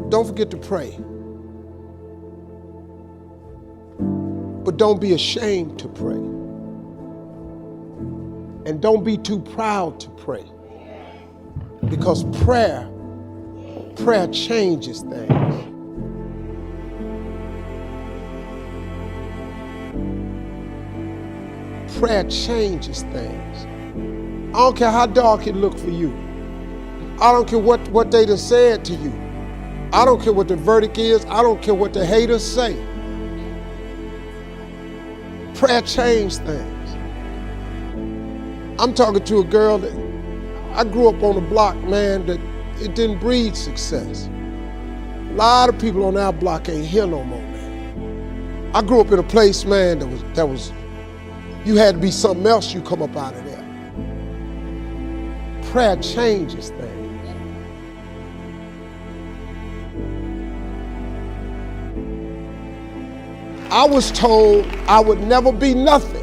Don't forget to pray. But don't be ashamed to pray. And don't be too proud to pray. Because prayer changes things. Prayer changes things. I don't care how dark it looks for you. I don't care what they done said to you. I don't care what the verdict is. I don't care what the haters say. Prayer changes things. I'm talking to a girl that I grew up on a block, man, that it didn't breed success. A lot of people on our block ain't here no more, man. I grew up in a place, man, that was you had to be something else, you come up out of there. Prayer changes things. I was told I would never be nothing.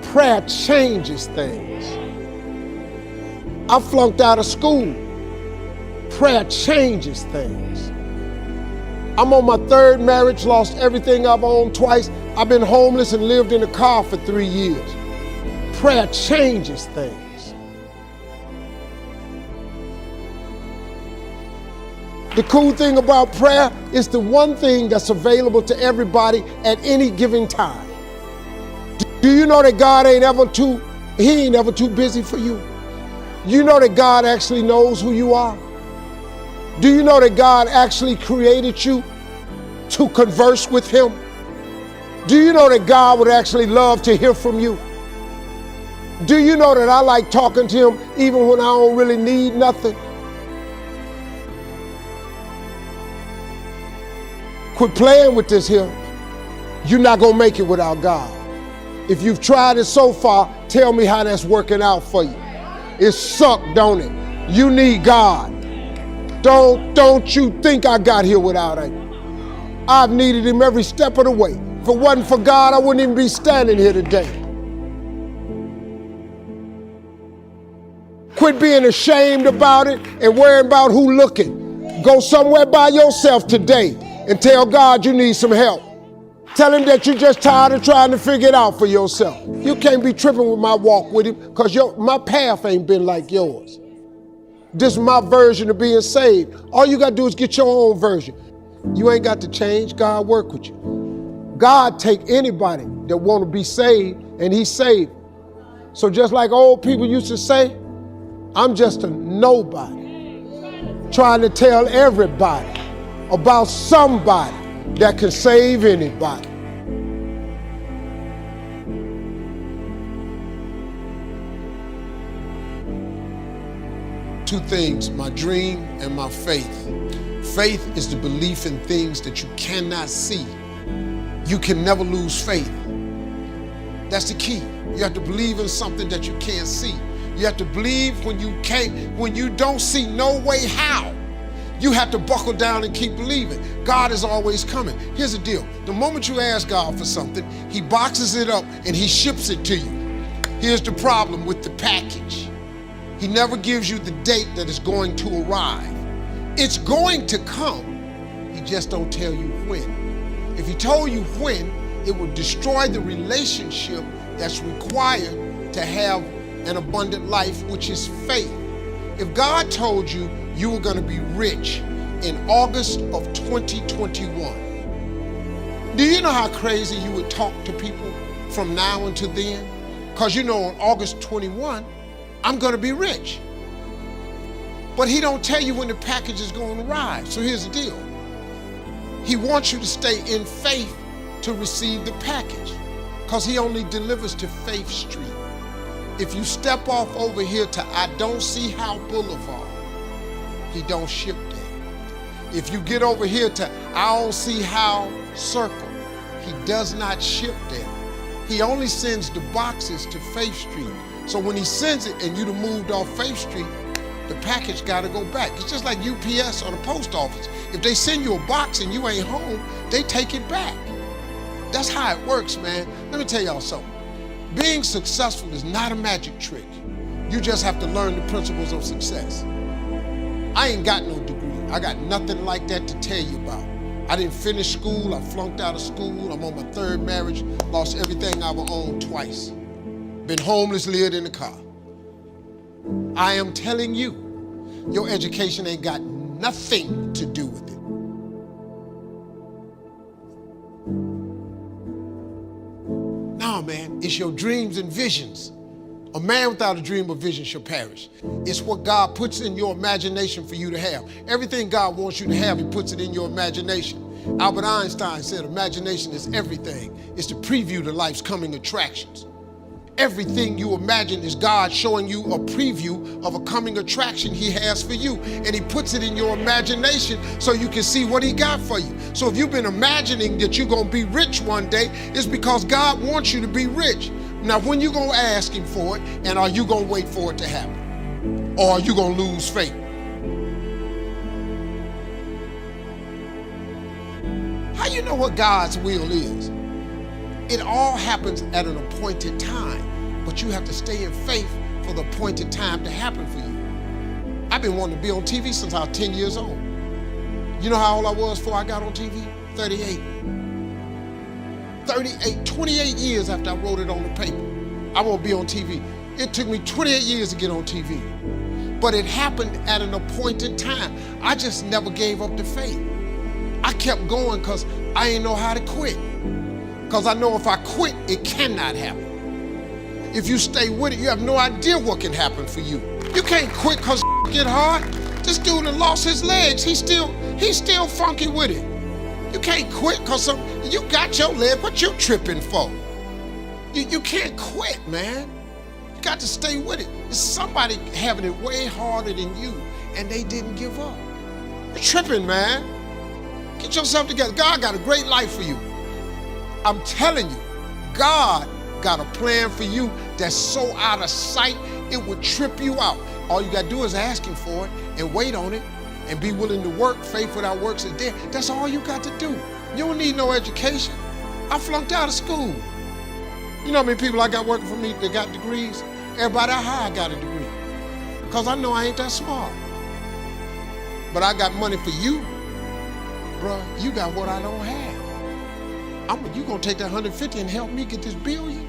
Prayer changes things. I flunked out of school. Prayer changes things. I'm on my third marriage, lost everything I've owned twice. I've been homeless and lived in a car for 3 years. Prayer changes things. The cool thing about prayer is the one thing that's available to everybody at any given time. Do you know that God ain't ever too busy for you? You know that God actually knows who you are? Do you know that God actually created you to converse with Him? Do you know that God would actually love to hear from you? Do you know that I like talking to Him even when I don't really need nothing? Quit playing with this here. You're not gonna make it without God. If you've tried it so far, tell me how that's working out for you. It sucked, don't it? You need God. Don't you think I got here without Him. I've needed Him every step of the way. If it wasn't for God, I wouldn't even be standing here today. Quit being ashamed about it and worrying about who looking. Go somewhere by yourself today and tell God you need some help. Tell Him that you're just tired of trying to figure it out for yourself. You can't be tripping with my walk with Him because my path ain't been like yours. This is my version of being saved. All you got to do is get your own version. You ain't got to change. God work with you. God take anybody that want to be saved and He saved. So just like old people used to say, I'm just a nobody trying to tell everybody about somebody that can save anybody. Two things, my dream and my faith. Faith is the belief in things that you cannot see. You can never lose faith. That's the key. You have to believe in something that you can't see. You have to believe when you don't see no way how. You have to buckle down and keep believing. God is always coming. Here's the deal. The moment you ask God for something, He boxes it up and He ships it to you. Here's the problem with the package. He never gives you the date that it's going to arrive. It's going to come. He just don't tell you when. If He told you when, it would destroy the relationship that's required to have an abundant life, which is faith. If God told you you were going to be rich in August of 2021, do you know how crazy you would talk to people from now until then? Because you know on August 21, I'm going to be rich. But He don't tell you when the package is going to arrive. So here's the deal. He wants you to stay in faith to receive the package because He only delivers to Faith Street. If you step off over here to I Don't See How Boulevard, He don't ship there. If you get over here to I Don't See How Circle, He does not ship there. He only sends the boxes to Faith Street. So when He sends it and you'd have moved off Faith Street, the package got to go back. It's just like UPS or the post office. If they send you a box and you ain't home, they take it back. That's how it works, man. Let me tell y'all something. Being successful is not a magic trick. You just have to learn the principles of success. I ain't got no degree. I got nothing like that to tell you about. I didn't finish school. I flunked out of school. I'm on my third marriage. Lost everything I owned twice. Been homeless, lived in the car. I am telling you, your education ain't got nothing to do with it. Nah, man, it's your dreams and visions. A man without a dream or vision shall perish. It's what God puts in your imagination for you to have. Everything God wants you to have, he puts it in your imagination. Albert Einstein said imagination is everything. It's the preview to life's coming attractions. Everything you imagine is God showing you a preview of a coming attraction he has for you. And he puts it in your imagination so you can see what he got for you. So if you've been imagining that you're going to be rich one day, it's because God wants you to be rich. Now, when you going to ask him for it, and are you going to wait for it to happen? Or are you going to lose faith? How you know what God's will is? It all happens at an appointed time, but you have to stay in faith for the appointed time to happen for you. I've been wanting to be on TV since I was 10 years old. You know how old I was before I got on TV? 38. 28 years after I wrote it on the paper. I won't be on TV. It took me 28 years to get on TV. But it happened at an appointed time. I just never gave up the faith. I kept going because I didn't know how to quit. Because I know if I quit, it cannot happen. If you stay with it, you have no idea what can happen for you. You can't quit because get hard. This dude that lost his legs, he's still funky with it. You can't quit because you got your leg. What you tripping for? You can't quit, man. You got to stay with it. It's somebody having it way harder than you, and they didn't give up. You're tripping, man. Get yourself together. God got a great life for you. I'm telling you, God got a plan for you that's so out of sight, it would trip you out. All you got to do is ask him for it and wait on it and be willing to work. Faith without works is dead. That's all you got to do. You don't need no education. I flunked out of school. You know how many people I got working for me that got degrees? Everybody that high got a degree. Because I know I ain't that smart. But I got money for you. Bruh, you got what I don't have. You gonna take that 150 and help me get this billion?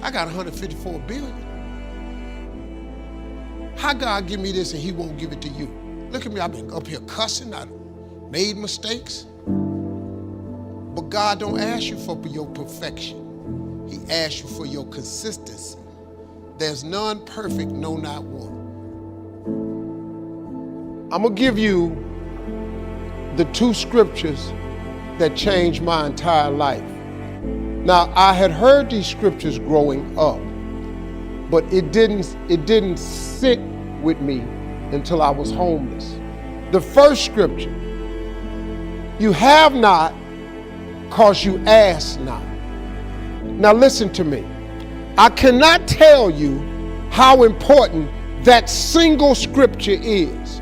I got 154 billion. How God give me this and he won't give it to you? Look at me, I've been up here cussing, I made mistakes. But God don't ask you for your perfection. He asks you for your consistency. There's none perfect, no, not one. I'm gonna give you the two scriptures that changed my entire life. Now, I had heard these scriptures growing up, but it didn't sit with me until I was homeless. The first scripture, you have not because you ask not. Now listen to me. I cannot tell you how important that single scripture is.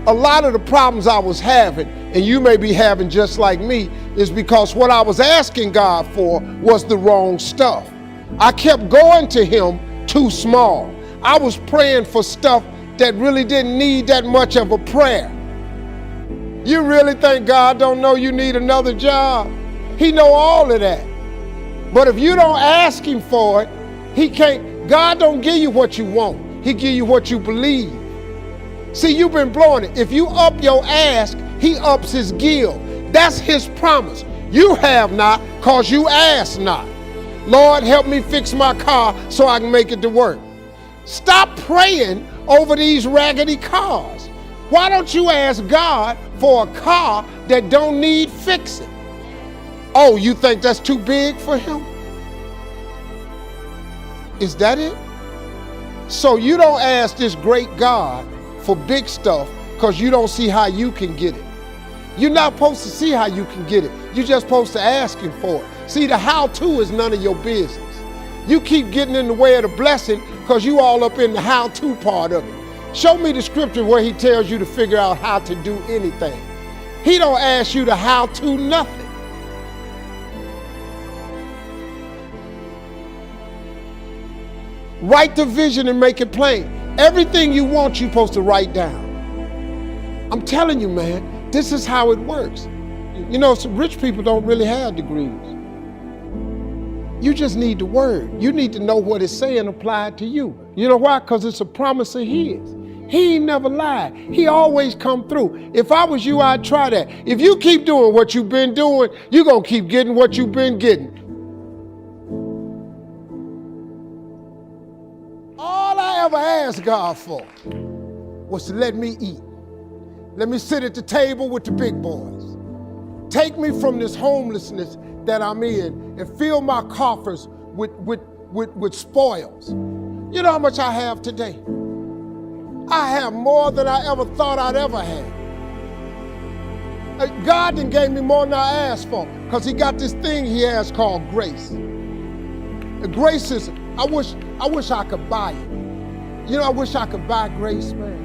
A lot of the problems I was having, and you may be having just like me, is because what I was asking God for was the wrong stuff. I kept going to him too small. I was praying for stuff that really didn't need that much of a prayer. You really think God don't know you need another job? He know all of that. But if you don't ask him for it, he can't. God don't give you what you want. He give you what you believe. See, you've been blowing it. If you up your ask, he ups his give. That's his promise. You have not because you ask not. Lord, help me fix my car so I can make it to work. Stop praying over these raggedy cars. Why don't you ask God for a car that don't need fixing? Oh, you think that's too big for him? Is that it? So you don't ask this great God for big stuff because you don't see how you can get it. You're not supposed to see how you can get it. You're just supposed to ask him for it. See, the how-to is none of your business. You keep getting in the way of the blessing because you all up in the how-to part of it. Show me the scripture where he tells you to figure out how to do anything. He don't ask you to how-to nothing. Write the vision and make it plain. Everything you want, you're supposed to write down. I'm telling you, man, this is how it works. You know, some rich people don't really have degrees. You just need the word. You need to know what it's saying applied to you. You know why? Because it's a promise of his. He ain't never lied. He always come through. If I was you, I'd try that. If you keep doing what you've been doing, you're going to keep getting what you've been getting. All I ever asked God for was to let me eat. Let me sit at the table with the big boys. Take me from this homelessness that I'm in and fill my coffers with spoils. You know how much I have today? I have more than I ever thought I'd ever have. God done gave me more than I asked for, because he got this thing he has called grace. Grace is, I wish I could buy it. You know, I wish I could buy grace, man.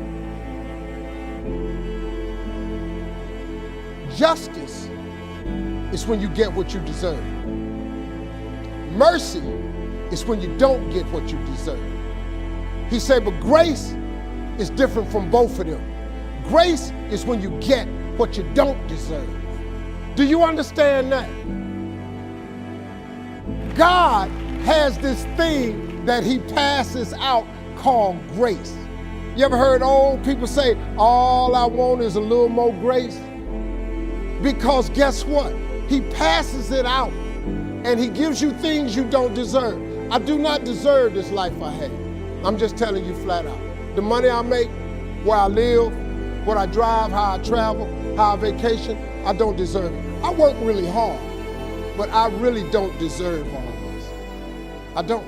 Justice is when you get what you deserve. Mercy is when you don't get what you deserve. He said, but grace is different from both of them. Grace is when you get what you don't deserve. Do you understand that? God has this thing that he passes out called grace. You ever heard old people say, all I want is a little more grace? Because guess what? He passes it out and he gives you things you don't deserve. I do not deserve this life I have. I'm just telling you flat out. The money I make, where I live, what I drive, how I travel, how I vacation, I don't deserve it. I work really hard, but I really don't deserve all this. I don't.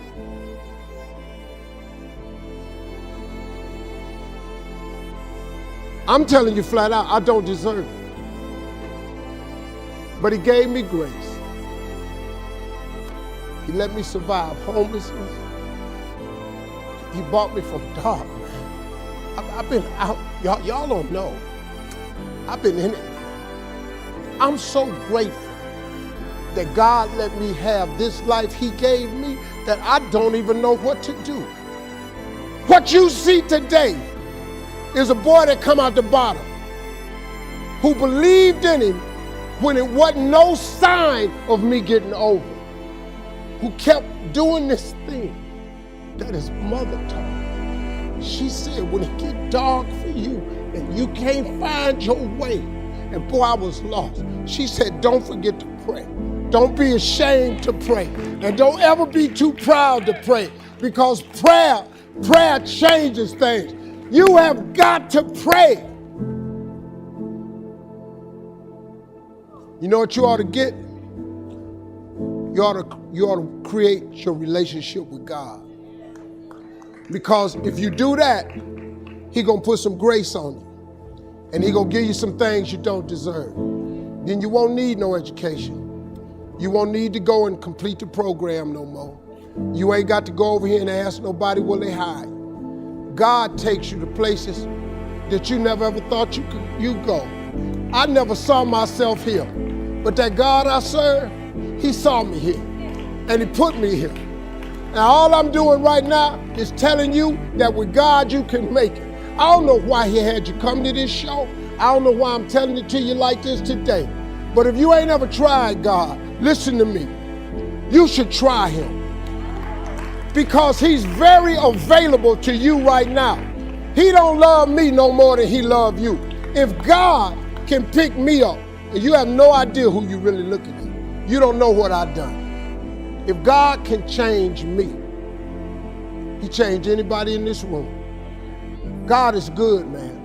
I'm telling you flat out, I don't deserve it. But he gave me grace. He let me survive homelessness. He brought me from dark, man. I've been out, y'all don't know. I've been in it. I'm so grateful that God let me have this life he gave me that I don't even know what to do. What you see today is a boy that come out the bottom who believed in him when it wasn't no sign of me getting over, who kept doing this thing that his mother taught me. She said, when it get dark for you and you can't find your way, and boy, I was lost. She said, don't forget to pray. Don't be ashamed to pray. And don't ever be too proud to pray, because prayer changes things. You have got to pray. You know what you ought to get? You ought to create your relationship with God. Because if you do that, he's going to put some grace on you. And he's going to give you some things you don't deserve. Then you won't need no education. You won't need to go and complete the program no more. You ain't got to go over here and ask nobody where they hide. God takes you to places that you never ever thought you'd go. I never saw myself here. But that God I serve, he saw me here. And he put me here. Now all I'm doing right now is telling you that with God you can make it. I don't know why he had you come to this show. I don't know why I'm telling it to you like this today. But if you ain't ever tried God, listen to me. You should try him. Because he's very available to you right now. He don't love me no more than he love you. If God can pick me up, and you have no idea who you're really looking at. You don't know what I've done. If God can change me, he changed anybody in this room. God is good, man.